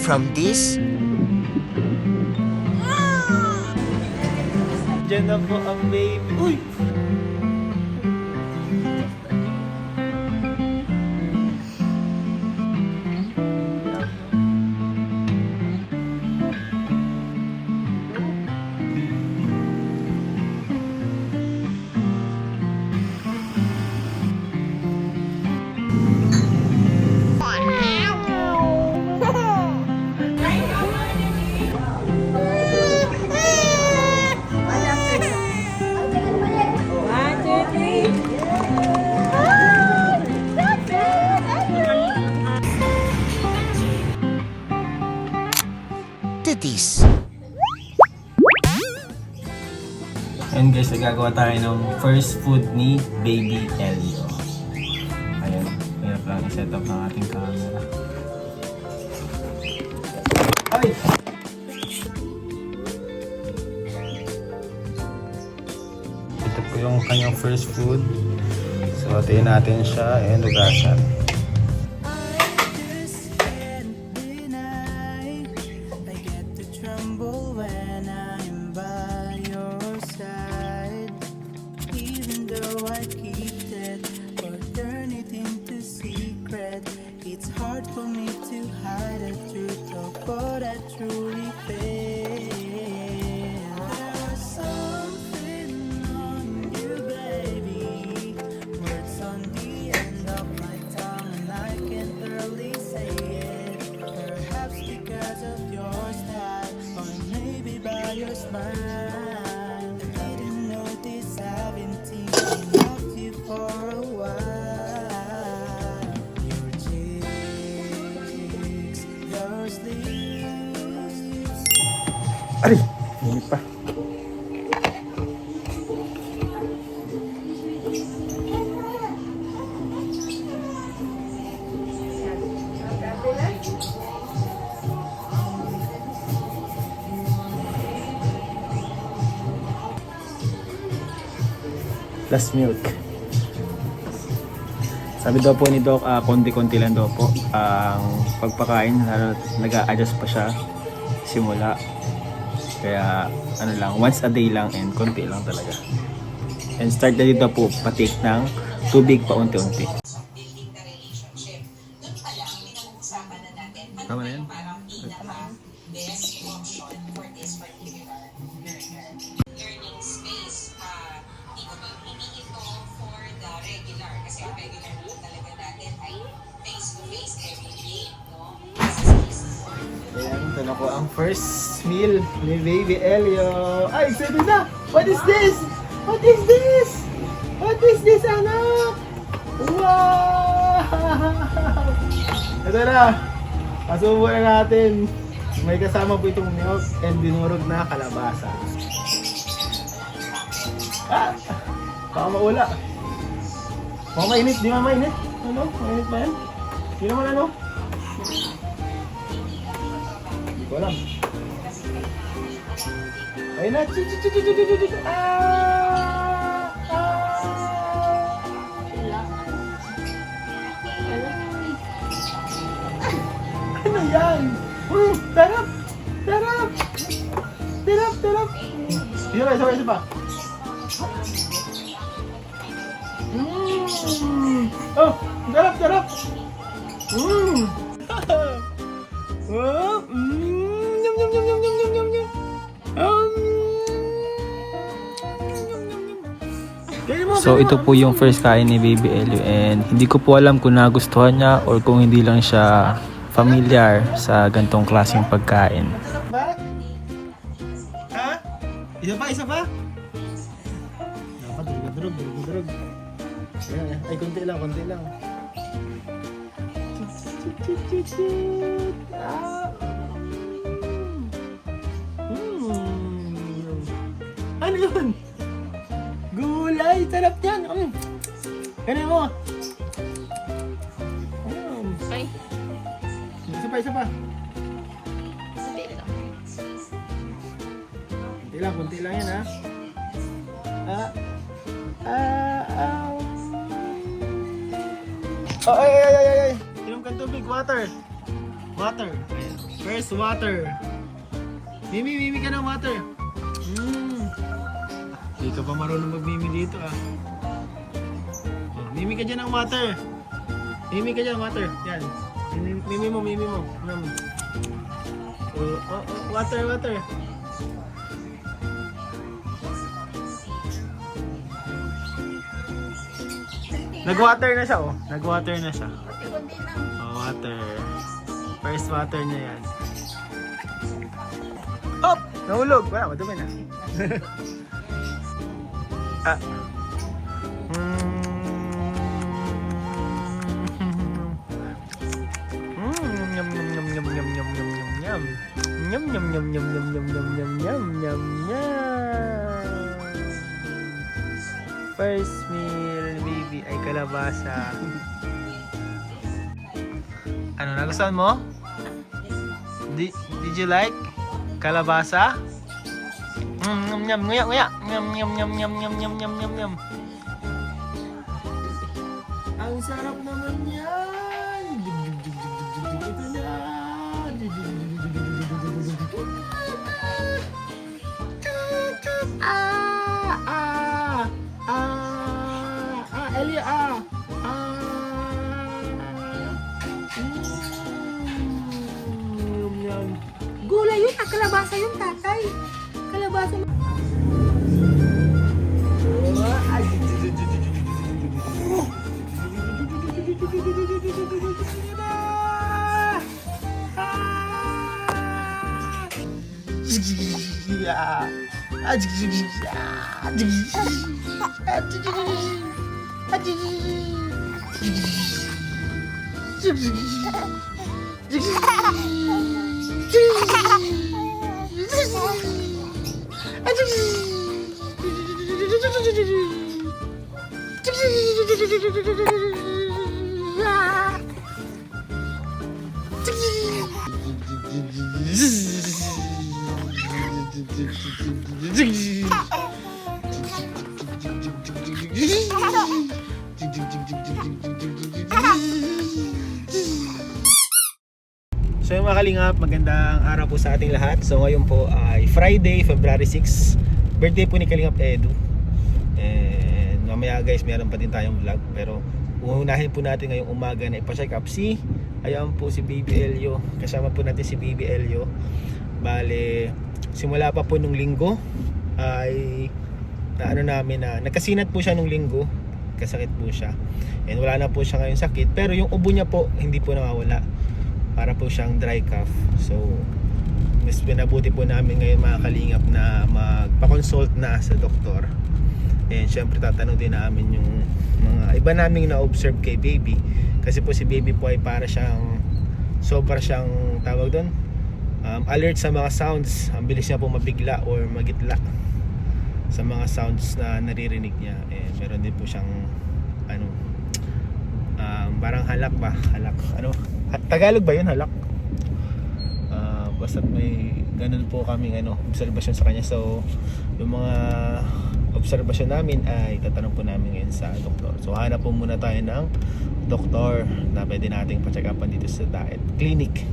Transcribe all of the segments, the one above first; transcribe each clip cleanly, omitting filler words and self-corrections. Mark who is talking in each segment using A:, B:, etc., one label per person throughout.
A: from this?
B: Diyan na po ang baby. Uy!
A: Titties.
B: And guys, nagagawa tayo ng first food ni Baby Elio. Ayun, hirap lang i-set up ng ating camera. Ay! Ito po yung kanyang first food. So, tayo natin siya and ugasan.
C: It's hard for me to hide the truth of what I truly feel. There's something on you, baby. Words on the end of my tongue, and I can barely say it. Perhaps because of your style, or maybe by your smile. I didn't notice I've been thinking of you for a while.
B: Aray! Init pa. Plus milk. Sabi daw po ni Doc, konti-konti lang daw po ang pagpakain. Nag-a-adjust pa siya simula. Kaya ano lang, once a day lang and konti lang talaga. And start na dito po patake ng tubig paunti-unti.
D: Building the relationship. Doon pa lang, pinag-uusapan na natin ano
B: Tama na yan?
D: yung parang pinaka-best option for this particular learner. Learning space, di ko ba hindi ito for the regular. Kasi ang regular naman talaga natin ay face-to-face every day, no?
B: Ayan, ito na po ang first meal ni Baby Elio. Ay, excited na! What is this? What is this? What is this, anak? Wow! Ito na! Pasubo na natin. May kasama po itong milk and dinurog na kalabasa. Ah! Baka maula. Baka mainit. Di ba mainit? Ano? Mainit ba yan? Di naman ano? Hindi ko alam. Ayun na! Ano yan? Tarap! Tarap! Tarap! Tarap! Isa pa. Oh! Tarap! Tarap! Oh! Yum! Yum! Yum! Yum! Yum! Yum! Yum! Yum! So ito po yung first kain ni Baby Elio and hindi ko po alam kung nagustuhan niya or kung hindi lang siya familiar sa gantong klaseng pagkain. Ba? Ha? Isa pa? Isa pa? Dapat durug. Ay, konti lang. Ano yun? Gulay! Sarap yan! Ganun mo!
E: Ay.
B: Isa pa. Kunti lang yan, ha? Ay! Inom kang tubig, water! Ayan. First water. Mimi ka ng water. Hindi ka pa marunong mag-mimi dito ah. Oh, mimi ka dyan ng water. Mimi ka dyan, water. Yan. Mimi mo. Water. Nag-water na siya, oh. Nag-water na siya. Oh, water. First water niya yan. Hop! Nahulog. Wala, madumi na. Ah. Yum yum yum yum yum yum yum yum yum. Yum yum yum yum yum yum yum yum yum yum yum. First meal, baby, ay kalabasa. Ano, nagustuhan mo? Did you like kalabasa? Yum yum nguya. Yum. Ang sarap naman yan. Ito na. Elio,
A: Gulay yun, kalabasa yun, tatay. Kalabasa mo.
B: So yung mga kalingap, magandang araw po sa ating lahat. So ngayon po ay Friday, February 6. Birthday po ni Kalingap Edu. And mamaya guys, meron pa din tayong vlog. Pero uunahin po natin ngayong umaga na ipa-check up si, ayan po si Baby Elio. Kasama po natin si Baby Elio. Bale, simula pa po nung linggo ay nagkasinat po siya nung linggo. Kasakit po siya. And wala na po siya ngayon sakit. Pero yung ubo niya po, hindi po nawawala. Para po siyang dry cough. So, mas pinabuti po namin ngayon mga kalingap na magpa-consult na sa doktor. And syempre tatanong din namin yung mga iba naming na-observe kay baby. Kasi po si baby po ay para siyang sobra siyang tawag doon, alert sa mga sounds. Ang bilis niya po mabigla or magitla sa mga sounds na naririnig niya. And meron din po siyang parang halak. Tagalog ba yun, halak? Basta may ganun po kaming obserbasyon sa kanya. So yung mga obserbasyon namin ay tatanong po namin ngayon sa doktor. So hanap po muna tayo ng doktor na pwede nating pa-check upan dito sa diet clinic.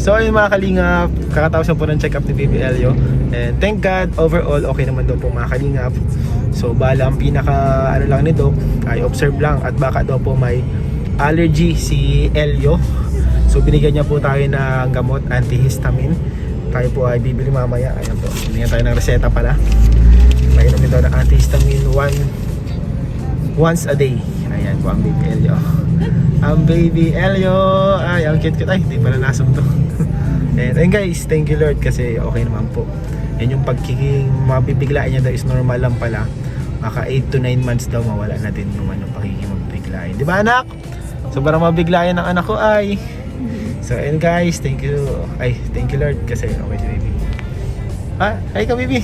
B: So ayun mga kalingap, kakatapos na po ng check up ni Baby Elio. And thank God, overall okay naman daw po mga kalingap. So bala ang pinaka lang ni Doc ay observe lang at baka daw po may allergy si Elio. So binigyan niya po tayo ng gamot, antihistamine. Tayo po ay bibili mamaya. Ayan po, binigyan tayo ng reseta pala. Mainom daw ng antihistamine once a day. Ayan po ang Baby Elio. Ang Baby Elio. Ay, ang cute. Ay, hindi pala nasam to. And guys, thank you Lord kasi okay naman po. Yan yung mabibiglain niya daw is normal lang pala. Maka 8 to 9 months daw mawala na din yung pagiging mabibiglain. Di ba anak? So para mabiglain ng anak ko ay So, and guys, thank you. Ay, thank you Lord kasi okay si baby. Ah, ay ka baby.